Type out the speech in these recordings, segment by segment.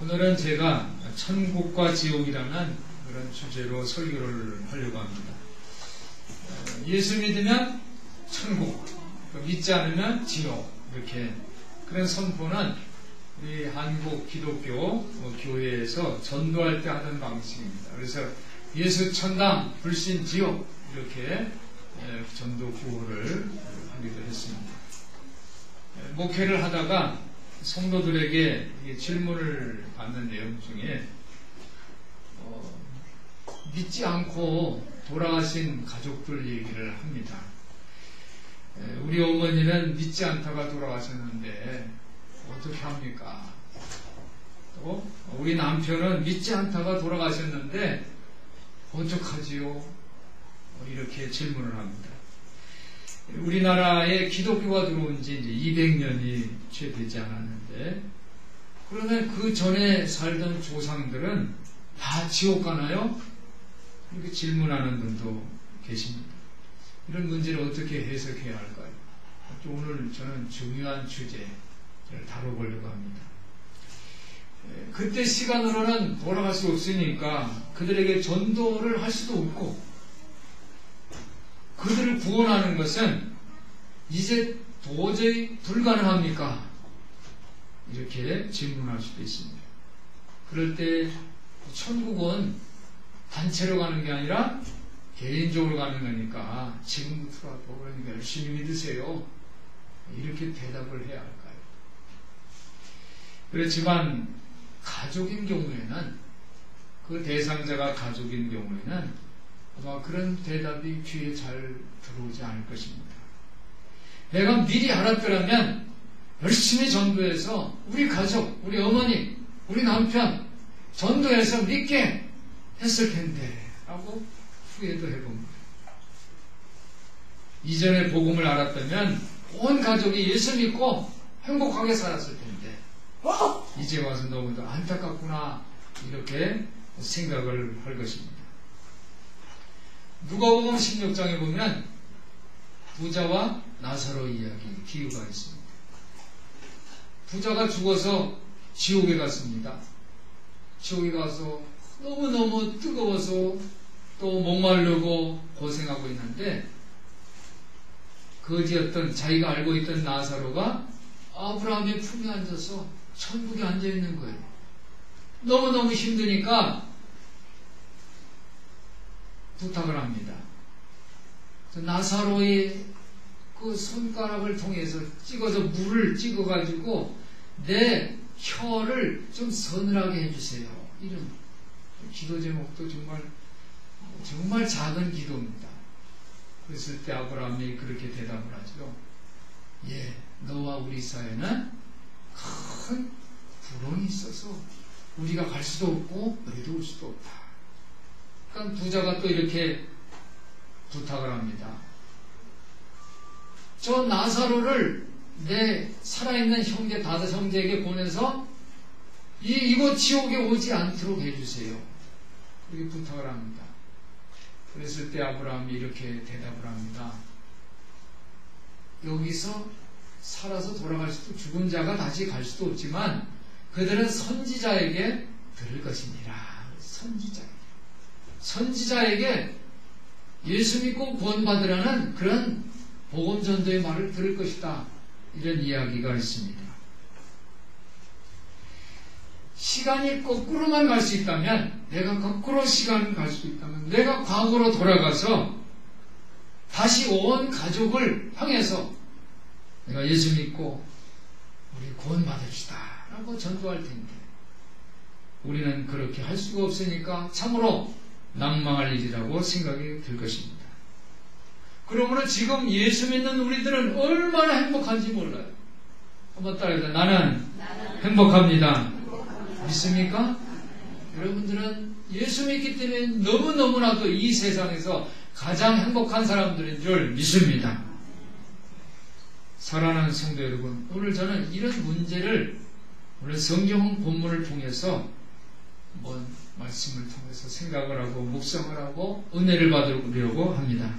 오늘은 제가 천국과 지옥이라는 그런 주제로 설교를 하려고 합니다. 예수 믿으면 천국, 믿지 않으면 지옥, 이렇게 그런 선포는 우리 한국 기독교 교회에서 전도할 때 하던 방식입니다. 그래서 예수 천당, 불신 지옥, 이렇게 전도 구호를 하기도 했습니다. 목회를 하다가 성도들에게 질문을 받는 내용 중에 믿지 않고 돌아가신 가족들 얘기를 합니다. 우리 어머니는 믿지 않다가 돌아가셨는데 어떻게 합니까? 또 우리 남편은 믿지 않다가 돌아가셨는데 어떡하지요? 이렇게 질문을 합니다. 우리나라에 기독교가 들어온 지 이제 200년이 채 되지 않았는데, 그러면 그 전에 살던 조상들은 다 지옥 가나요? 이렇게 질문하는 분도 계십니다. 이런 문제를 어떻게 해석해야 할까요? 오늘 저는 중요한 주제를 다뤄보려고 합니다. 그때 시간으로는 돌아갈 수 없으니까 그들에게 전도를 할 수도 없고, 그들을 구원하는 것은 이제 도저히 불가능합니까? 이렇게 질문할 수도 있습니다. 그럴 때 천국은 단체로 가는 게 아니라 개인적으로 가는 거니까 지금부터라도 그러니까 열심히 믿으세요. 이렇게 대답을 해야 할까요? 그렇지만 가족인 경우에는, 그 대상자가 가족인 경우에는 아마 그런 대답이 귀에 잘 들어오지 않을 것입니다. 내가 미리 알았더라면 열심히 전도해서 우리 가족, 우리 어머니, 우리 남편 전도해서 믿게 했을 텐데 라고 후회도 해봅니다. 이전에 복음을 알았다면 온 가족이 예수 믿고 행복하게 살았을 텐데 이제 와서 너무도 안타깝구나, 이렇게 생각을 할 것입니다. 누가복음 16장에 보면 부자와 나사로 이야기, 비유가 있습니다. 부자가 죽어서 지옥에 갔습니다. 지옥에 가서 너무너무 뜨거워서 또 목마르고 고생하고 있는데, 거지였던 자기가 알고 있던 나사로가 아브라함의 품에 앉아서 천국에 앉아있는 거예요. 너무너무 힘드니까 부탁을 합니다. 나사로의 그 손가락을 통해서 찍어서 물을 찍어가지고 내 혀를 좀 서늘하게 해주세요. 이런 기도 제목도 정말 작은 기도입니다. 그랬을 때 아브라함이 그렇게 대답을 하죠. 예, 너와 우리 사이에는 큰 불원이 있어서 우리가 갈 수도 없고 너희도 올 수도 없다. 그러니까 부자가 또 이렇게 부탁을 합니다. 저 나사로를 내 살아있는 형제, 다섯 형제에게 보내서 이곳 지옥에 오지 않도록 해주세요. 이렇게 부탁을 합니다. 그랬을 때 아브라함이 이렇게 대답을 합니다. 여기서 살아서 돌아갈 수도, 죽은 자가 다시 갈 수도 없지만 그들은 선지자에게 들을 것이니라. 선지자에게 예수 믿고 구원받으라는 그런 복음 전도의 말을 들을 것이다. 이런 이야기가 있습니다. 시간이 거꾸로만 갈 수 있다면, 내가 거꾸로 시간을 갈 수 있다면, 내가 과거로 돌아가서 다시 온 가족을 향해서 내가 예수 믿고 우리 구원받읍시다 라고 전도할 텐데, 우리는 그렇게 할 수가 없으니까 참으로 낭망할 일이라고 생각이 들 것입니다. 그러므로 지금 예수 믿는 우리들은 얼마나 행복한지 몰라요. 한번 따라해보세요. 나는 행복합니다. 믿습니까? 여러분들은 예수 믿기 때문에 너무너무나도 이 세상에서 가장 행복한 사람들인 줄 믿습니다. 사랑하는 성도 여러분, 오늘 저는 이런 문제를 오늘 성경 본문을 통해서 한번 말씀을 통해서 생각을 하고 묵상을 하고 은혜를 받으려고 합니다.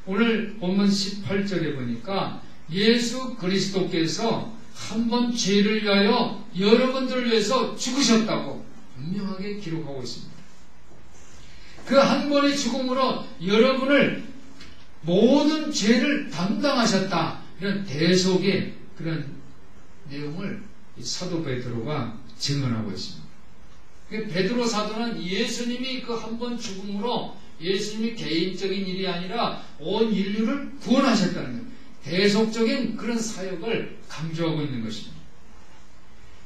오늘 본문 18절에 보니까 예수 그리스도께서 한 번 죄를 위하여 여러분들을 위해서 죽으셨다고 분명하게 기록하고 있습니다. 그 한 번의 죽음으로 여러분을 모든 죄를 담당하셨다. 이런 대속의 그런 내용을 사도 베드로가 증언하고 있습니다. 베드로 사도는 예수님이 그 한 번 죽음으로 예수님이 개인적인 일이 아니라 온 인류를 구원하셨다는 거예요. 대속적인 그런 사역을 강조하고 있는 것입니다.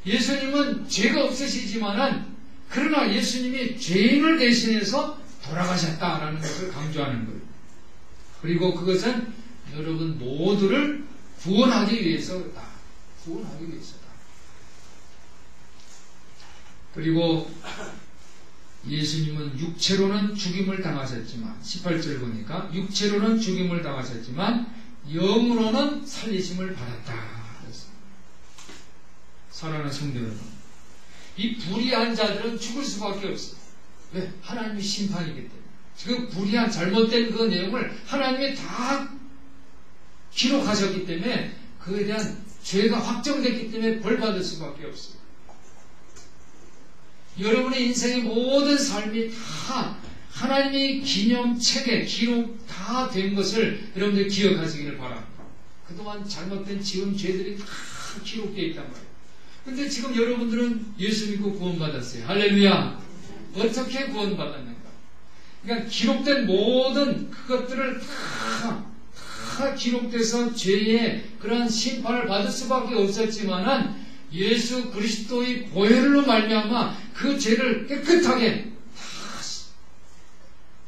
예수님은 죄가 없으시지만은 그러나 예수님이 죄인을 대신해서 돌아가셨다라는 것을 강조하는 거예요. 그리고 그것은 여러분 모두를 구원하기 위해서다. 구원하기 위해서다. 그리고 예수님은 육체로는 죽임을 당하셨지만 18절 보니까 육체로는 죽임을 당하셨지만 영으로는 살리심을 받았다. 사랑하는 성도 여러분, 이 불의한 자들은 죽을 수밖에 없어요. 왜? 하나님의 심판이기 때문에. 그 불의한 잘못된 그 내용을 하나님이 다 기록하셨기 때문에 그에 대한 죄가 확정됐기 때문에 벌 받을 수밖에 없어요. 여러분의 인생의 모든 삶이 다 하나님의 기념책에 기록 다 된 것을 여러분들 기억하시기를 바랍니다. 그동안 잘못된 지은 죄들이 다 기록되어 있단 말이에요. 근데 지금 여러분들은 예수 믿고 구원받았어요. 할렐루야. 어떻게 구원받았는가? 그러니까 기록된 모든 그것들을 다 기록돼서 죄의 그런 심판을 받을 수밖에 없었지만은 예수 그리스도의 보혈로 말미암아 그 죄를 깨끗하게 다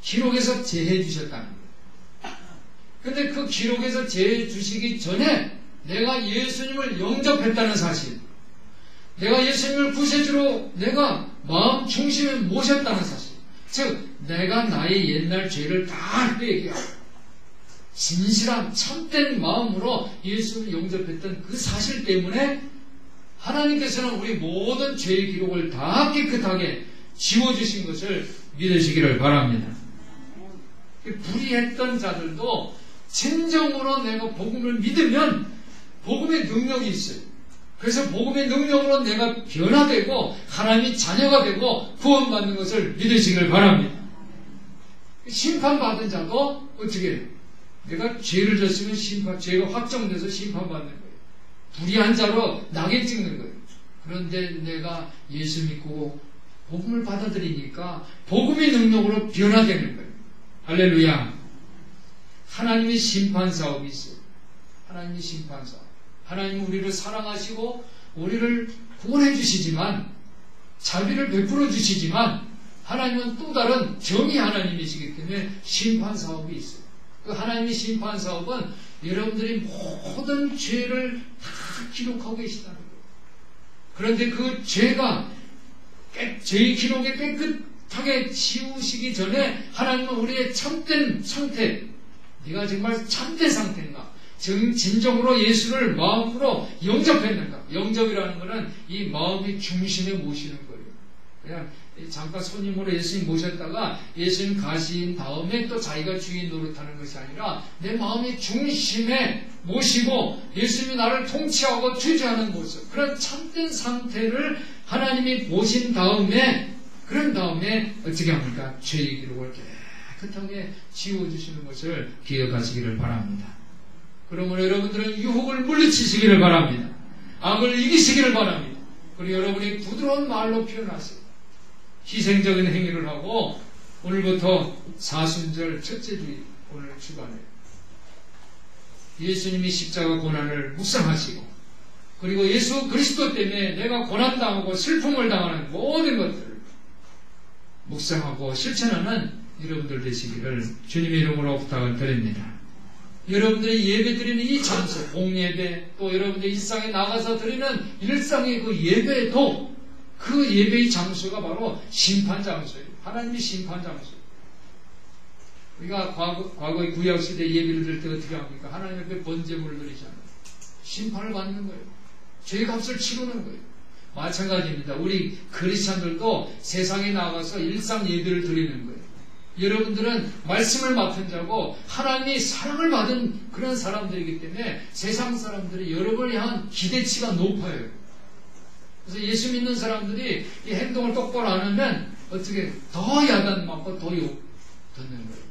기록해서 제해 주셨다는 거예요. 근데 그 기록해서 제해 주시기 전에 내가 예수님을 영접했다는 사실, 내가 예수님을 구세주로 내가 마음 중심에 모셨다는 사실, 즉 내가 나의 옛날 죄를 다 회개하고 진실한 참된 마음으로 예수를 영접했던 그 사실 때문에 하나님께서는 우리 모든 죄의 기록을 다 깨끗하게 지워주신 것을 믿으시기를 바랍니다. 불의했던 자들도 진정으로 내가 복음을 믿으면 복음의 능력이 있어요. 그래서 복음의 능력으로 내가 변화되고 하나님의 자녀가 되고 구원받는 것을 믿으시기를 바랍니다. 심판받은 자도 어떻게 해요? 내가 죄를 졌으면 죄가 확정돼서 심판받는 거예요. 불의한 자로 낙인 찍는 거예요. 그런데 내가 예수 믿고 복음을 받아들이니까 복음의 능력으로 변화되는 거예요. 할렐루야. 하나님의 심판 사업이 있어요. 하나님의 심판 사업. 하나님은 우리를 사랑하시고 우리를 구원해 주시지만 자비를 베풀어 주시지만 하나님은 또 다른 정의 하나님이시기 때문에 심판 사업이 있어요. 그 하나님의 심판 사업은 여러분들이 모든 죄를 다 기록하고 계시다는 거예요. 그런데 그 죄가 죄의 기록에 깨끗하게 지우시기 전에 하나님은 우리의 참된 상태, 네가 정말 참된 상태인가? 진정으로 예수를 마음으로 영접했는가? 영접이라는 것은 이 마음의 중심에 모시는 거예요. 그냥 잠깐 손님으로 예수님 모셨다가 예수님 가신 다음에 또 자기가 주인 노릇하는 것이 아니라 내 마음의 중심에 모시고 예수님이 나를 통치하고 주재하는 모습, 그런 참된 상태를 하나님이 보신 다음에 그런 다음에 어떻게 합니까? 죄의 기록을 깨끗하게 지워주시는 것을 기억하시기를 바랍니다. 그러므로 여러분들은 유혹을 물리치시기를 바랍니다. 악을 이기시기를 바랍니다. 그리고 여러분이 부드러운 말로 표현하세요. 희생적인 행위를 하고 오늘부터 사순절 첫째 주일 오늘 주간에 예수님이 십자가 고난을 묵상하시고 그리고 예수 그리스도 때문에 내가 고난당하고 슬픔을 당하는 모든 것들을 묵상하고 실천하는 여러분들 되시기를 주님의 이름으로 부탁을 드립니다. 여러분들이 예배 드리는 이 장소, 공예배, 또 여러분들이 일상에 나가서 드리는 일상의 그 예배도 그 예배의 장소가 바로 심판 장소예요. 하나님의 심판 장소예요. 우리가 과거의 구약시대 예배를 드릴 때 어떻게 합니까? 하나님 앞에 번제물을 드리잖아요. 심판을 받는 거예요. 죄의 값을 치르는 거예요. 마찬가지입니다. 우리 크리스찬들도 세상에 나가서 일상 예배를 드리는 거예요. 여러분들은 말씀을 맡은 자고 하나님이 사랑을 받은 그런 사람들이기 때문에 세상 사람들이 여러분을 향한 기대치가 높아요. 그래서 예수 믿는 사람들이 이 행동을 똑바로 안 하면 어떻게 더 야단맞고 더 욕 듣는 거예요.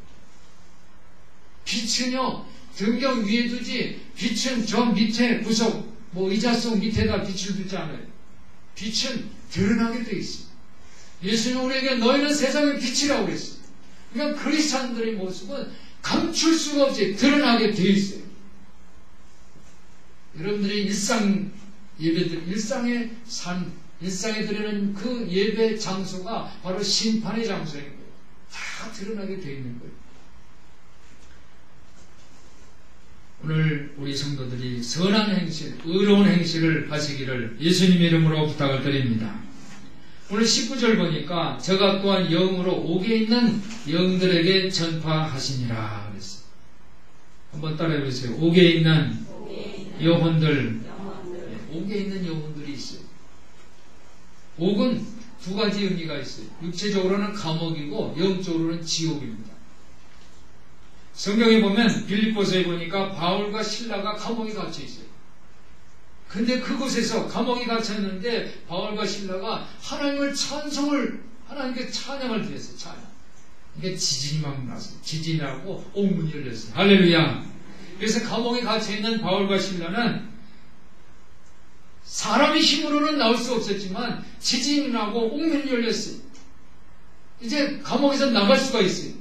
빛은요, 등경 위에 두지, 빛은 저 밑에 구석, 의자 속 밑에다 빛을 두지 않아요. 빛은 드러나게 되어 있어요. 예수는 우리에게 너희는 세상의 빛이라고 그랬어요. 그러니까 크리스찬들의 모습은 감출 수가 없이 드러나게 되어 있어요. 여러분들의 일상 예배들, 일상의 삶, 일상에 드리는 그 예배 장소가 바로 심판의 장소인 거예요. 다 드러나게 되어 있는 거예요. 오늘 우리 성도들이 선한 행실, 의로운 행실을 하시기를 예수님 이름으로 부탁을 드립니다. 오늘 19절 보니까 저가 또한 영으로 옥에 있는 영들에게 전파하시니라 그랬어요. 한번 따라해 보세요. 옥에 있는 영혼들. 옥에 있는 영혼들이 있어요. 옥은 두 가지 의미가 있어요. 육체적으로는 감옥이고 영적으로는 지옥입니다. 성경에 보면 빌립보서에 보니까 바울과 실라가 감옥에 갇혀 있어요. 근데 그곳에서 감옥에 갇혔는데 바울과 실라가 하나님을 하나님께 찬양을 드렸어요. 찬양. 이게 지진이 막 났어요. 지진이 나고 옥문이 열렸어요. 할렐루야. 그래서 감옥에 갇혀있는 바울과 실라는 사람의 힘으로는 나올 수 없었지만 지진이 나고 옥문이 열렸어요. 이제 감옥에서 나갈 수가 있어요.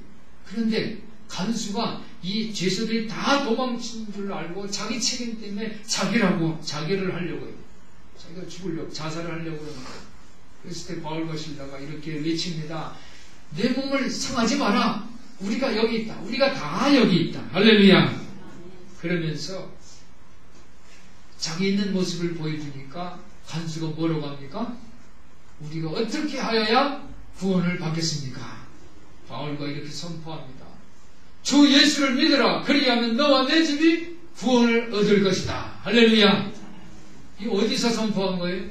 그런데 간수가 이 죄수들이 다 도망친 줄 알고 자기 책임 때문에 자결을 하려고 해요. 자기가 죽으려고, 자살을 하려고 그러는 거예요. 그랬을 때 바울과 실라가 이렇게 외칩니다. 내 몸을 상하지 마라. 우리가 여기 있다. 우리가 다 여기 있다. 할렐루야. 그러면서 자기 있는 모습을 보여주니까 간수가 뭐라고 합니까? 우리가 어떻게 하여야 구원을 받겠습니까? 바울과 이렇게 선포합니다. 주 예수를 믿으라. 그리하면 너와 내 집이 구원을 얻을 것이다. 할렐루야. 이 어디서 선포한 거예요?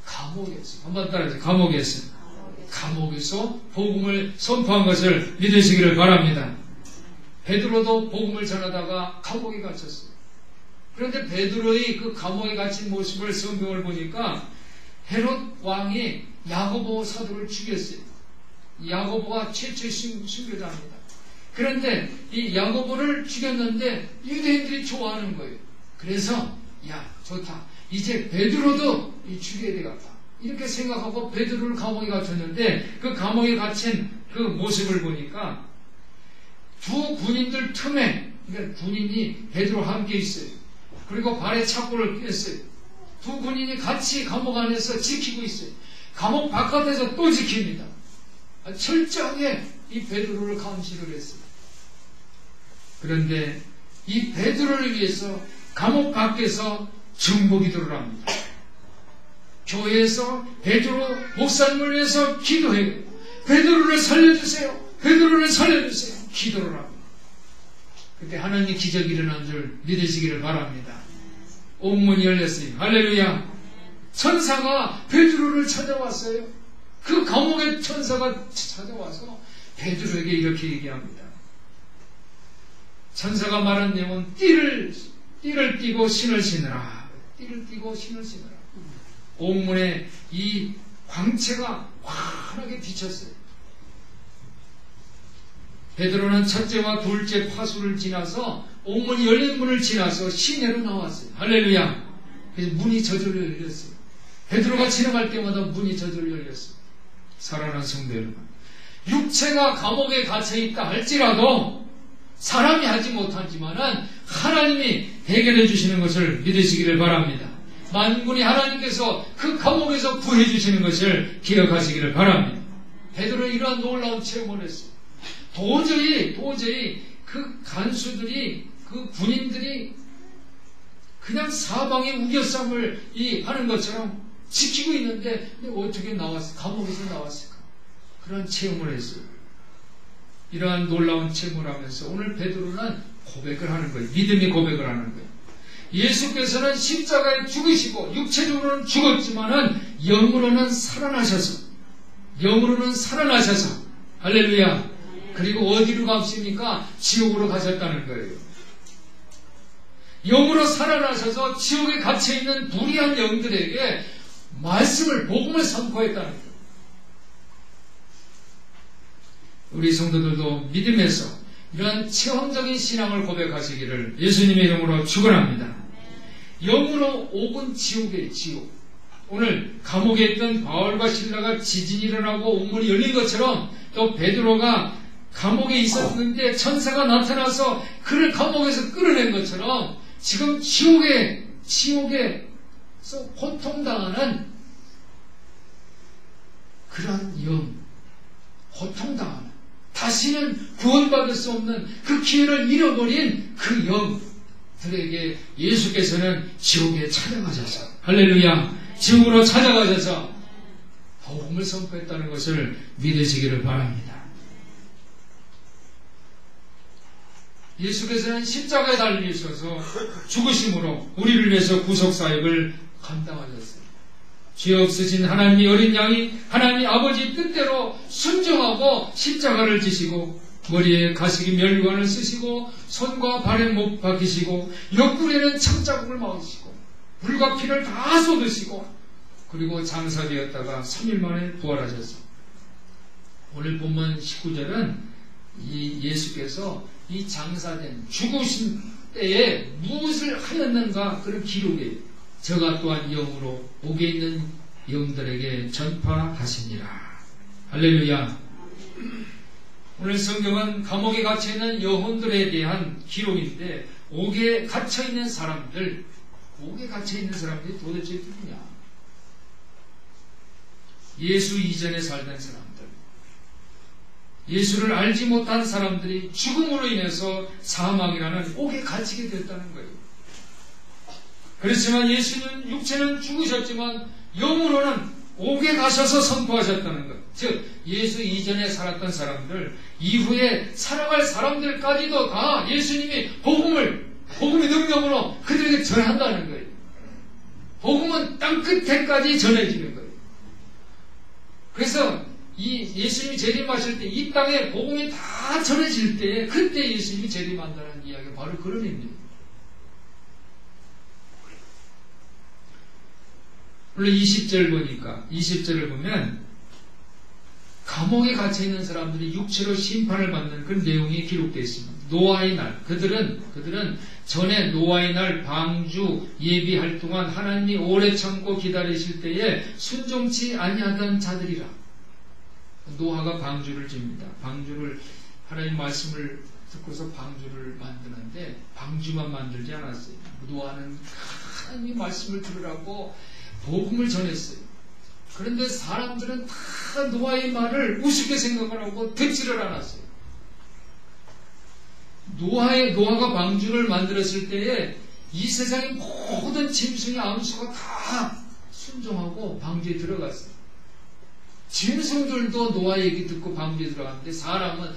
감옥에서. 한번 따라해주세요. 감옥에서 복음을 선포한 것을 믿으시기를 바랍니다. 베드로도 복음을 전하다가 감옥에 갇혔어요. 그런데 베드로의 그 감옥에 갇힌 모습을 성경을 보니까 헤롯 왕이 야고보 사도를 죽였어요. 야고보가 최초의 순교자입니다. 그런데 이 야고보를 죽였는데 유대인들이 좋아하는 거예요. 그래서 야 좋다. 이제 베드로도 죽여야 되겠다. 이렇게 생각하고 베드로를 감옥에 갇혔는데 그 감옥에 갇힌 그 모습을 보니까 두 군인들 틈에 그러니까 군인이 베드로와 함께 있어요. 그리고 발에 착고를 꼈어요. 두 군인이 같이 감옥 안에서 지키고 있어요. 감옥 바깥에서 또 지킵니다. 철저하게 이 베드로를 감시를 했어요. 그런데 이 베드로를 위해서 감옥 밖에서 중보기 들어갑니다. 교회에서 베드로 목사님을 위해서 기도해요. 베드로를 살려주세요. 베드로를 살려주세요. 기도를 합니다. 그때 하나님의 기적이 일어난 줄 믿으시기를 바랍니다. 옥문이 열렸어요. 할렐루야. 천사가 베드로를 찾아왔어요. 그 감옥의 천사가 찾아와서 베드로에게 이렇게 얘기합니다. 천사가 말한 내용은 띠를 띠고 신을 신으라. 띠를 띠고 신을 신으라. 옥문에 이 광채가 환하게 비쳤어요. 베드로는 첫째와 둘째 파수를 지나서 옥문이 열린 문을 지나서 시내로 나왔어요. 할렐루야. 그래서 문이 저절로 열렸어요. 베드로가 지나갈 때마다 문이 저절로 열렸어요. 사랑하는 성도 여러분, 육체가 감옥에 갇혀있다 할지라도 사람이 하지 못하지만은 하나님이 해결해 주시는 것을 믿으시기를 바랍니다. 만군이 하나님께서 그 감옥에서 구해 주시는 것을 기억하시기를 바랍니다. 베드로는 이러한 놀라운 체험을 했어요. 도저히 그 간수들이 그 군인들이 그냥 사방에 우겨쌈을 하는 것처럼 지키고 있는데 어떻게 나왔을까? 감옥에서 나왔을까? 그런 체험을 했어요. 이러한 놀라운 체험을 하면서 오늘 베드로는 고백을 하는 거예요. 믿음의 고백을 하는 거예요. 예수께서는 십자가에 죽으시고 육체적으로는 죽었지만은 영으로는 살아나셔서 할렐루야. 그리고 어디로 갔습니까? 지옥으로 가셨다는 거예요. 영으로 살아나셔서 지옥에 갇혀있는 불의한 영들에게 말씀을, 복음을 선포했다는 거예요. 우리 성도들도 믿음에서 이러한 체험적인 신앙을 고백하시기를 예수님의 이름으로 축원합니다. 영으로 옥은 지옥이에요. 지옥. 오늘 감옥에 있던 바울과 실라가 지진이 일어나고 옥문이 열린 것처럼, 또 베드로가 감옥에 있었는데 천사가 나타나서 그를 감옥에서 끌어낸 것처럼, 지금 지옥에서 고통당하는 그러한 영, 고통당하는, 다시는 구원받을 수 없는 그 기회를 잃어버린 그 영들에게 예수께서는 지옥에 찾아가셔서, 할렐루야, 지옥으로 찾아가셔서 복음을 선포했다는 것을 믿으시기를 바랍니다. 예수께서는 십자가에 달리셔서 죽으심으로 우리를 위해서 구속사역을 감당하셨어요. 죄 없으신 하나님의 어린 양이 하나님 아버지 뜻대로 순종하고 십자가를 지시고, 머리에 가시기 멸관을 쓰시고, 손과 발에 못 박히시고, 옆구리에는 창자국을 막으시고, 불과 피를 다 쏟으시고, 그리고 장사되었다가 3일 만에 부활하셨어요. 오늘 본문 19절은 이 예수께서 이 장사된 죽으신 때에 무엇을 하였는가, 그런 기록이에요. 저가 또한 영으로 옥에 있는 영들에게 전파하시니라. 할렐루야. 오늘 성경은 감옥에 갇혀있는 영혼들에 대한 기록인데, 옥에 갇혀있는 사람들, 옥에 갇혀있는 사람들이 도대체 누구냐? 예수 이전에 살던 사람들, 예수를 알지 못한 사람들이 죽음으로 인해서 사망이라는 옥에 갇히게 됐다는 거예요. 그렇지만 예수는 육체는 죽으셨지만 영으로는 옥에 가셔서 선포하셨다는 것. 즉 예수 이전에 살았던 사람들, 이후에 살아갈 사람들까지도 다 예수님이 복음의 능력으로 그들에게 전한다는 거예요. 복음은 땅끝에까지 전해지는 거예요. 그래서 이 예수님이 재림하실 때 이 땅에 복음이 다 전해질 때, 그때 예수님이 재림한다는 이야기가 바로 그런 의미입니다. 원래 20절 보니까, 20절을 보면 감옥에 갇혀있는 사람들이 육체로 심판을 받는 그런 내용이 기록되어 있습니다. 노아의 날, 그들은 전에 노아의 날 방주 예비할 동안 하나님이 오래 참고 기다리실 때에 순종치 아니하던 자들이라. 노아가 방주를 집니다. 방주를, 하나님 말씀을 듣고서 방주를 만드는데 방주만 만들지 않았어요. 노아는 하나님 말씀을 들으라고 복음을 전했어요. 그런데 사람들은 다 노아의 말을 우습게 생각을 하고 듣지를 않았어요. 노아가 방주를 만들었을 때에 이 세상의 모든 짐승의 암수가 다 순종하고 방주에 들어갔어요. 짐승들도 노아 얘기 듣고 방주에 들어갔는데, 사람은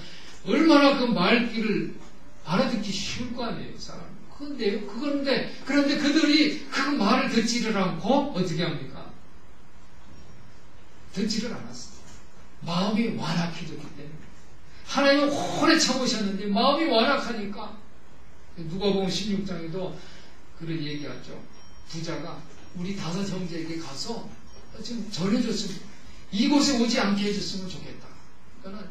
얼마나 그 말귀를 알아듣기 쉬울 거 아니에요, 사람. 그런데 그들이 그 말을 듣지를 않고 어떻게 합니까? 듣지를 않았어요. 마음이 완악해졌기 때문에. 하나님은 오래 참으셨는데 마음이 완악하니까, 누가복음 16장에도 그런 얘기하죠. 부자가 우리 5 형제에게 가서 지금 전해줬으면, 이곳에 오지 않게 해줬으면 좋겠다. 그러니까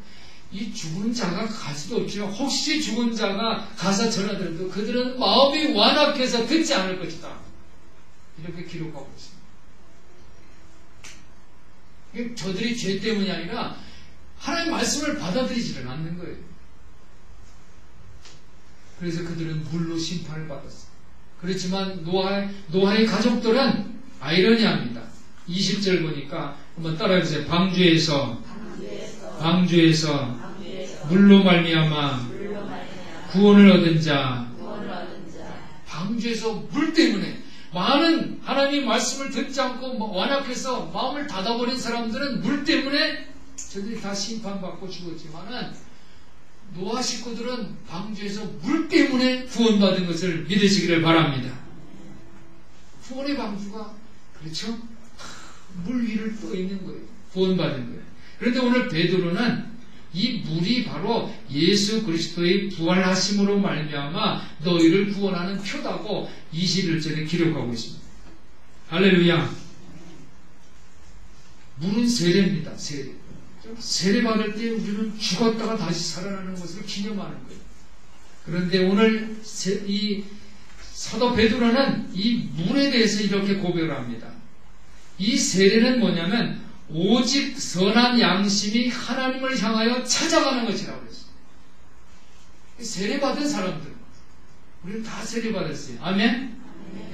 이 죽은 자가 갈 수도 없지만, 혹시 죽은 자가 가서 전하더라도 그들은 마음이 완악해서 듣지 않을 것이다. 이렇게 기록하고 있습니다. 저들이 죄 때문이 아니라 하나님의 말씀을 받아들이지를 않는 거예요. 그래서 그들은 물로 심판을 받았어요. 그렇지만 노아의 가족들은 아이러니합니다. 20절 보니까 한번 따라해보세요. 방주에서 물로 말미암아 구원을 얻은 자. 방주에서 물 때문에 많은 하나님의 말씀을 듣지 않고 완악해서 마음을 닫아버린 사람들은 물 때문에 저들이 다 심판받고 죽었지만은, 노아 식구들은 방주에서 물 때문에 구원받은 것을 믿으시기를 바랍니다. 구원의 방주가, 그렇죠? 물 위를 떠 있는 거예요. 구원받은 거예요. 그런데 오늘 베드로는 이 물이 바로 예수 그리스도의 부활하심으로 말미암아 너희를 구원하는 표다고 21절에 기록하고 있습니다. 할렐루야. 물은 세례입니다. 세례. 세례 받을 때 우리는 죽었다가 다시 살아나는 것을 기념하는 거예요. 그런데 오늘 이 사도 베드로는 이 물에 대해서 이렇게 고백을 합니다. 이 세례는 뭐냐면 오직 선한 양심이 하나님을 향하여 찾아가는 것이라고 그랬어요. 세례 받은 사람들, 우리는 다 세례 받았어요. 아멘?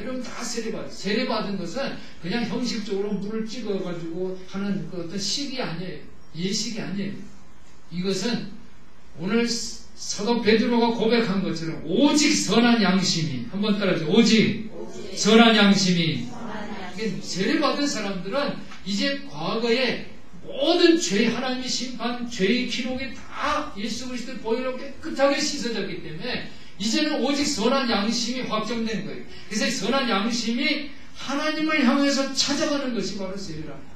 여러분 다 세례 받았어요. 세례 받은 것은 그냥 형식적으로 물을 찍어가지고 하는 그 어떤 식이 아니에요. 예식이 아니에요. 이것은 오늘 사도 베드로가 고백한 것처럼 오직 선한 양심이, 한번 따라하세요. 오직 선한 양심이. 세례 받은 사람들은 이제 과거에 모든 죄, 하나님의 심판, 죄의 기록이 다 예수 그리스도의 보혈로 깨끗하게 씻어졌기 때문에 이제는 오직 선한 양심이 확정된 거예요. 그래서 선한 양심이 하나님을 향해서 찾아가는 것이 바로 세례랍니다.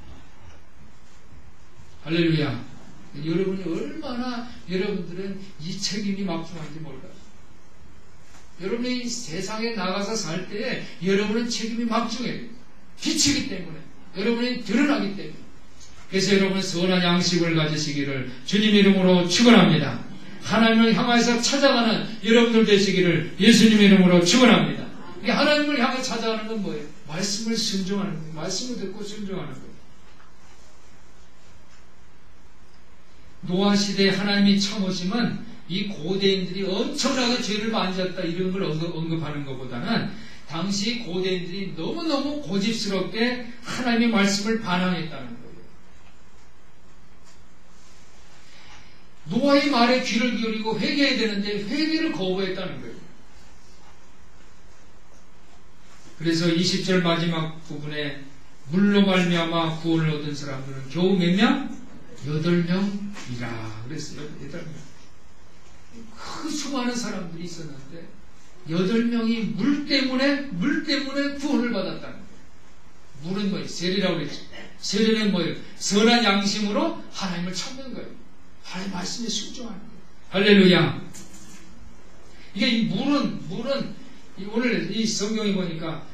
할렐루야. 여러분이 얼마나 여러분들은 이 책임이 막중한지 몰라요. 여러분이 세상에 나가서 살 때에 여러분은 책임이 막중해요. 비치기 때문에. 여러분이 드러나기 때문에. 그래서 여러분 선한 양식을 가지시기를 주님 이름으로 축원합니다. 하나님을 향해서 찾아가는 여러분들 되시기를 예수님 이름으로 축원합니다. 하나님을 향해 찾아가는 건 뭐예요? 말씀을 순종하는 거예요. 말씀을 듣고 순종하는 거예요. 노아 시대에 하나님이 처음 오시면 이 고대인들이 엄청나게 죄를 만졌다 이런 걸 언급하는 것보다는 당시 고대인들이 너무너무 고집스럽게 하나님의 말씀을 반항했다는 거예요. 노아의 말에 귀를 기울이고 회개해야 되는데 회개를 거부했다는 거예요. 그래서 20절 마지막 부분에 물로 말미암아 구원을 얻은 사람들은 겨우 몇 명? 8명이라 그랬어요. 8명. 그 수많은 사람들이 있었는데 8명이 물 때문에 구원을 받았다는 거예요. 물은 뭐예요? 세례라고 그랬죠. 세례는 뭐예요? 선한 양심으로 하나님을 찾는 거예요. 하나님 말씀에 순종하는 거예요. 할렐루야. 이게 이 물은 오늘 이 성경에 보니까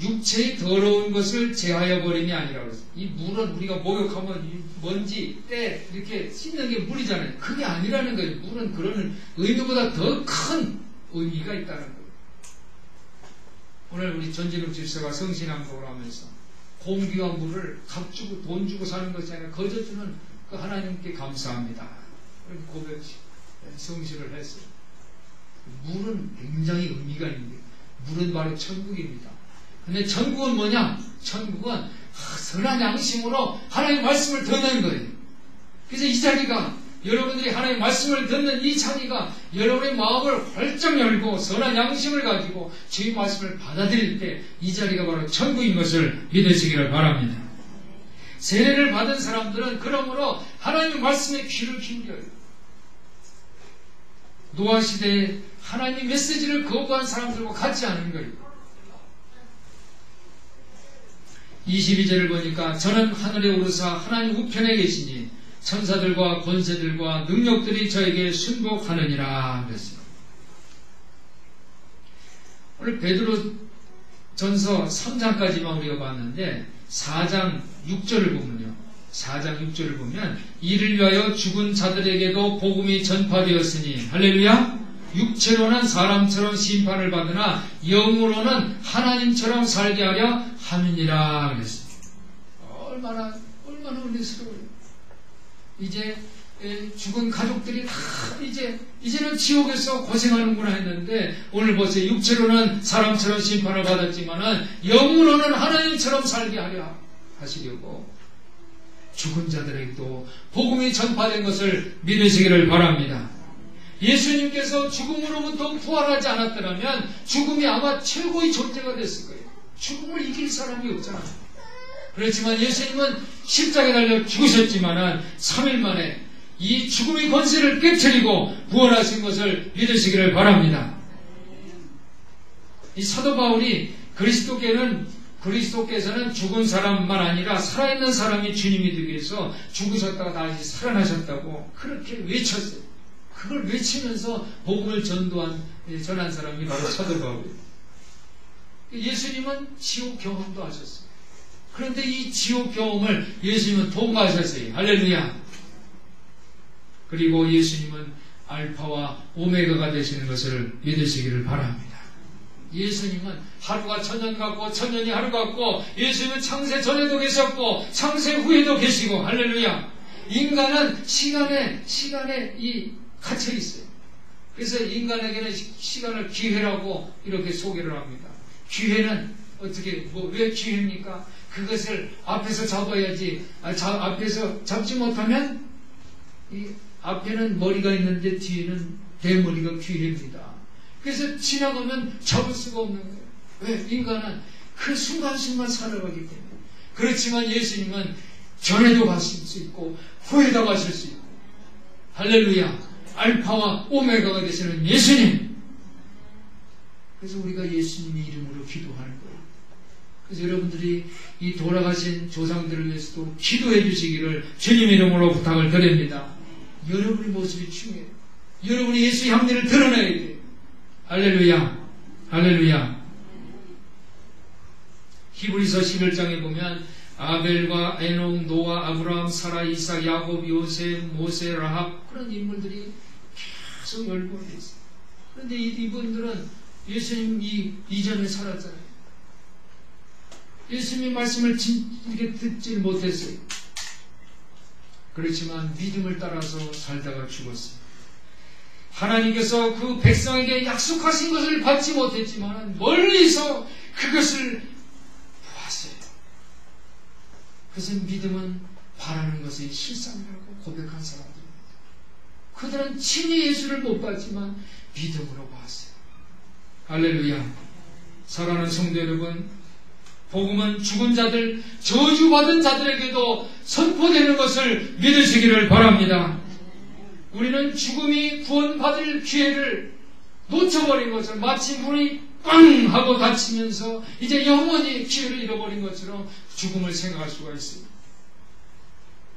육체의 더러운 것을 제하여 버림이 아니라 그랬어요. 이 물은 우리가 목욕하면 먼지, 때 이렇게 씻는 게 물이잖아요. 그게 아니라는 거예요. 물은 그런 의미보다 더 큰 의미가 있다는 거예요. 오늘 우리 전진욱 집사가 성신앙독을 하면서 공기와 물을 값 주고 돈 주고 사는 것이 아니라 거저 주는 그 하나님께 감사합니다. 그런 고백, 성실을 했어요. 물은 굉장히 의미가 있는 거예요. 물은 바로 천국입니다. 근데 천국은 뭐냐? 천국은 선한 양심으로 하나님의 말씀을 듣는 거예요. 그래서 이 자리가 여러분들이 하나님의 말씀을 듣는 이 자리가 여러분의 마음을 활짝 열고 선한 양심을 가지고 주의 말씀을 받아들일 때 이 자리가 바로 천국인 것을 믿으시기를 바랍니다. 세례를 받은 사람들은 그러므로 하나님의 말씀에 귀를 기울여요. 노아 시대에 하나님의 메시지를 거부한 사람들과 같지 않은 거예요. 22절을 보니까 저는 하늘에 오르사 하나님 우편에 계시니 천사들과 권세들과 능력들이 저에게 순복하느니라 그랬어요. 오늘 베드로 전서 3장까지만 우리가 봤는데 4장 6절을 보면요. 4장 6절을 보면 이를 위하여 죽은 자들에게도 복음이 전파되었으니 할렐루야. 육체로는 사람처럼 심판을 받으나 영으로는 하나님처럼 살게 하려 함이니라 그랬어요. 얼마나 은혜스러워요. 이제 죽은 가족들이 다 이제는 지옥에서 고생하는구나 했는데 오늘 보세요. 육체로는 사람처럼 심판을 받았지만은 영으로는 하나님처럼 살게 하려 하시려고 죽은 자들에게도 복음이 전파된 것을 믿으시기를 바랍니다. 예수님께서 죽음으로부터 부활하지 않았더라면 죽음이 아마 최고의 존재가 됐을 거예요. 죽음을 이길 사람이 없잖아요. 그렇지만 예수님은 십자가에 달려 죽으셨지만 3일 만에 이 죽음의 권세를 깨트리고 부활하신 것을 믿으시기를 바랍니다. 이 사도 바울이 그리스도께는 그리스도께서는 죽은 사람만 아니라 살아있는 사람이 주님이 되기 위해서 죽으셨다가 다시 살아나셨다고 그렇게 외쳤어요. 그걸 외치면서 복음을 전한 사람이 바로 사도 바울이에요. 예수님은 지옥 경험도 하셨어요. 그런데 이 지옥 경험을 예수님은 통과하셨어요. 할렐루야. 그리고 예수님은 알파와 오메가가 되시는 것을 믿으시기를 바랍니다. 예수님은 하루가 천년 같고 천년이 하루 같고, 예수님은 창세 전에도 계셨고 창세 후에도 계시고, 할렐루야. 인간은 시간에 갇혀 있어요. 그래서 인간에게는 시간을 기회라고 이렇게 소개를 합니다. 기회는 어떻게, 왜 기회입니까? 그것을 앞에서 잡아야지. 앞에서 잡지 못하면, 이 앞에는 머리가 있는데 뒤에는 대머리가 기회입니다. 그래서 지나가면 잡을 수가 없는 거예요. 왜? 인간은 그 순간순간 살아가기 때문에. 그렇지만 예수님은 전에도 가실 수 있고 후에도 가실 수 있고, 할렐루야. 알파와 오메가가 되시는 예수님. 그래서 우리가 예수님의 이름으로 기도하는 거예요. 그래서 여러분들이 이 돌아가신 조상들을 위해서도 기도해 주시기를 주님 이름으로 부탁을 드립니다. 여러분의 모습이 중요해요. 여러분이 예수의 향기를 드러내야 돼요. 할렐루야. 할렐루야. 히브리서 11장에 보면 아벨과 에녹, 노아, 아브라함, 사라, 이삭, 야곱, 요셉, 모세, 라합, 그런 인물들이 계속 열거되어 있어요. 그런데 이분들은 예수님 이전에 살았잖아요. 예수님의 말씀을 이렇게 듣지 못했어요. 그렇지만 믿음을 따라서 살다가 죽었어요. 하나님께서 그 백성에게 약속하신 것을 받지 못했지만 멀리서 그것을 보았어요. 그래서 믿음은 바라는 것이 실상이라고 고백한 사람들입니다. 그들은 친히 예수를 못 봤지만 믿음으로 봤어요. 할렐루야. 사랑하는 성도 여러분, 복음은 죽은 자들, 저주받은 자들에게도 선포되는 것을 믿으시기를 바랍니다. 우리는 죽음이 구원받을 기회를 놓쳐버린 것처럼, 마치 문이 꽝 하고 닫히면서 이제 영원히 기회를 잃어버린 것처럼 죽음을 생각할 수가 있어요.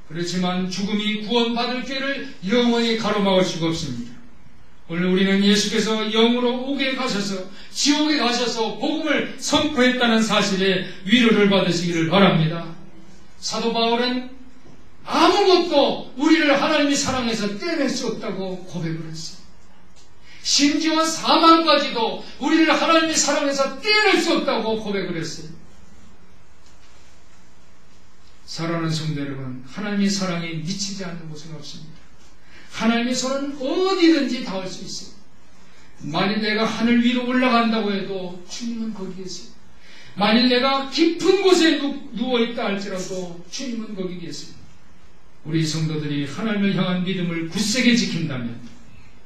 그렇지만 죽음이 구원받을 기회를 영원히 가로막을 수가 없습니다. 오늘 우리는 예수께서 영으로 옥에 가셔서, 지옥에 가셔서 복음을 선포했다는 사실에 위로를 받으시기를 바랍니다. 사도 바울은 아무것도 우리를 하나님이 사랑해서 떼낼 수 없다고 고백을 했어요. 심지어 사망까지도 우리를 하나님이 사랑해서 떼낼 수 없다고 고백을 했어요. 사랑하는 성도 여러분, 하나님의 사랑에 미치지 않는 곳은 없습니다. 하나님의 손은 어디든지 닿을 수 있어요. 만일 내가 하늘 위로 올라간다고 해도 주님은 거기 계세요. 만일 내가 깊은 곳에 누워있다 할지라도 주님은 거기 계세요. 우리 성도들이 하나님을 향한 믿음을 굳세게 지킨다면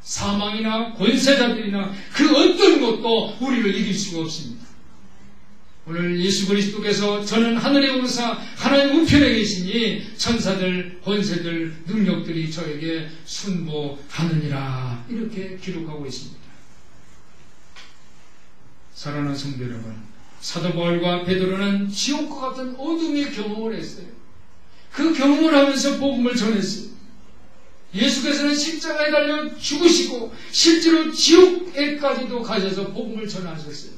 사망이나 권세자들이나 그 어떤 것도 우리를 이길 수가 없습니다. 오늘 예수 그리스도께서 저는 하늘의 의사 하나님 우편에 계시니 천사들, 권세들, 능력들이 저에게 순보하느니라, 이렇게 기록하고 있습니다. 사랑하는 성도 여러분, 사도 바울과 베드로는 지옥과 같은 어둠의 경험을 했어요. 그 경험을 하면서 복음을 전했어요. 예수께서는 십자가에 달려 죽으시고 실제로 지옥에까지도 가셔서 복음을 전하셨어요.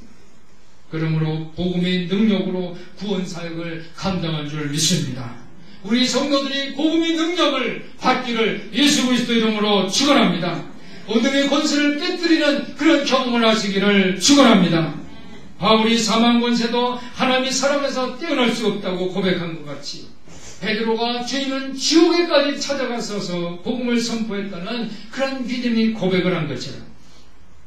그러므로 복음의 능력으로 구원사역을 감당한 줄 믿습니다. 우리 성도들이 복음의 능력을 받기를 예수 그리스도 이름으로 축원합니다. 어둠의 권세를 깨뜨리는 그런 경험을 하시기를 축원합니다. 바울이 사망 권세도 하나님이 사랑해서 떼어낼 수 없다고 고백한 것 같이, 베드로가 주님은 지옥에까지 찾아가서 복음을 선포했다는 그런 믿음의 고백을 한 것처럼,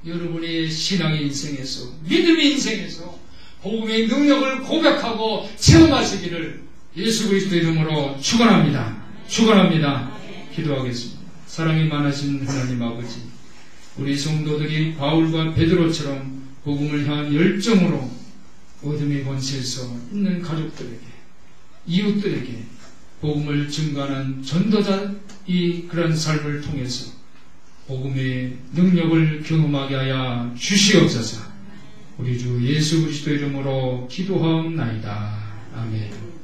여러분의 신앙의 인생에서, 믿음의 인생에서 복음의 능력을 고백하고 체험하시기를 예수 그리스도 이름으로 축원합니다. 축원합니다. 기도하겠습니다. 사랑이 많으신 하나님 아버지, 우리 성도들이 바울과 베드로처럼 복음을 향한 열정으로 어둠의 권세에서 있는 가족들에게, 이웃들에게 복음을 증거하는 전도자의 그런 삶을 통해서 복음의 능력을 경험하게 하여 주시옵소서. 우리 주 예수 그리스도 이름으로 기도하옵나이다. 아멘.